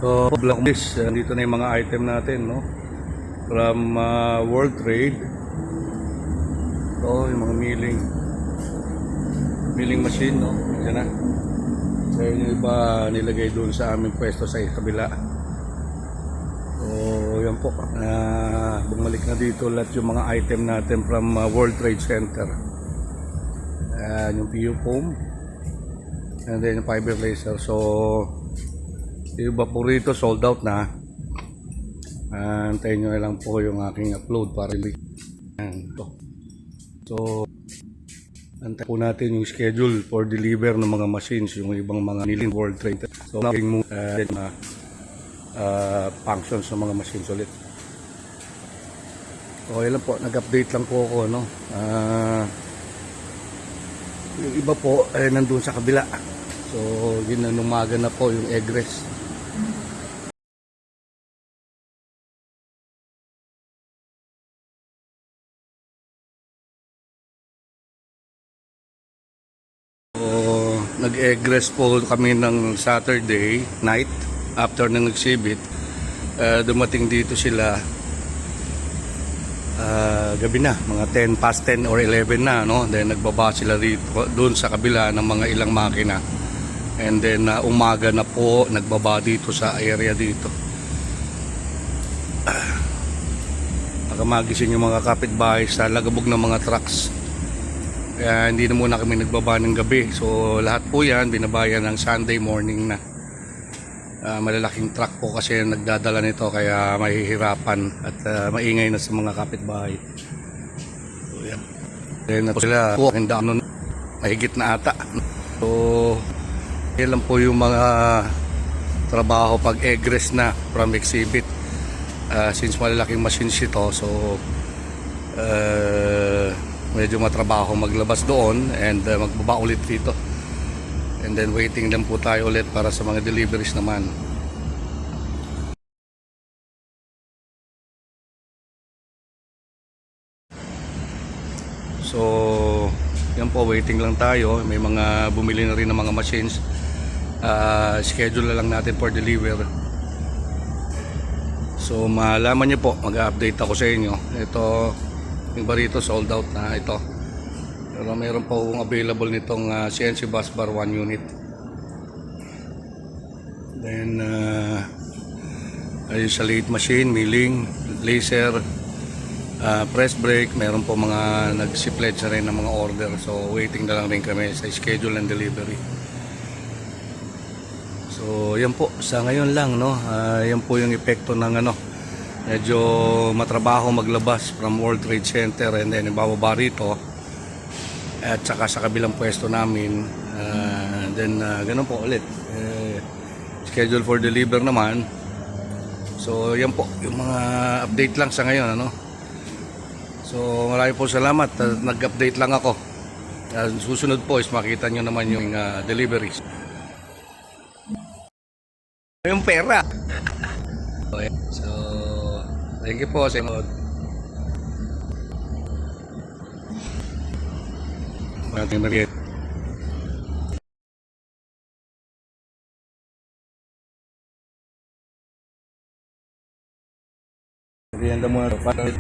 So, Black List, dito na yung mga item natin, no? From World Trade. So, yung mga milling machine, no? Yan na. So, yung iba nilagay doon sa aming pwesto sa kabila. So, yan po. Bumalik na dito lahat yung mga item natin from World Trade Center. Yung PU foam. And then yung fiber laser. So, yung iba po rito sold out na. Antayin nyo lang po yung aking upload para so antayin po natin yung schedule for deliver ng mga machines, yung ibang mga niling World Trade. So naking functions ng mga machines ulit. Okay lang po, nag-update lang po ako, no? Yung iba po ay nandun sa kabila. So ginumaga na po yung egress. Nag-egress po kami ng Saturday night after ng exhibit. Dumating dito sila gabi na, mga 10 past 10 or 11 na, no? Then nagbaba sila dito doon sa kabila ng mga ilang makina. And then umaga na po nagbaba dito sa area dito. Nakamagising yung mga kapitbahay sa lagabog ng mga trucks. Kaya hindi na muna kami nagbaba ng gabi. So lahat po yan binabayan ng Sunday morning na. Malalaking truck po kasi nagdadala nito, kaya mahihirapan at maingay na sa mga kapitbahay. So yan. Then sila po ang daan mahigit na ata. So yan lang po yung mga trabaho pag egress na from exhibit. Since malalaking machines ito, so medyo matrabaho maglabas doon and magbaba ulit dito, and then waiting lang po tayo ulit para sa mga deliveries naman. So yan po, waiting lang tayo. May mga bumili na rin ng mga machines. Schedule na lang natin for deliver. So malaman nyo po, mag-update ako sa inyo. Ito yung barito sold out na ito, pero mayroon pa akong available nitong CNC bus bar 1 unit. Then ayun sa lathe machine, milling, laser, press brake, mayroon po mga nag-pledge na rin ng mga order. So waiting na lang rin kami sa schedule and delivery. So yan po, sa ngayon lang, no? Yan po yung epekto ng medyo matrabaho maglabas from World Trade Center and then ibababa rito at saka sa kabilang pwesto namin. Then ganun po ulit, schedule for deliver naman. So yan po yung mga update lang sa ngayon, ano? So marami po salamat, nag-update lang ako. Susunod po is makita nyo naman yung deliveries, yung pera. Okay. So thank you po sa inyo. Maraming mariet. Merienda muna para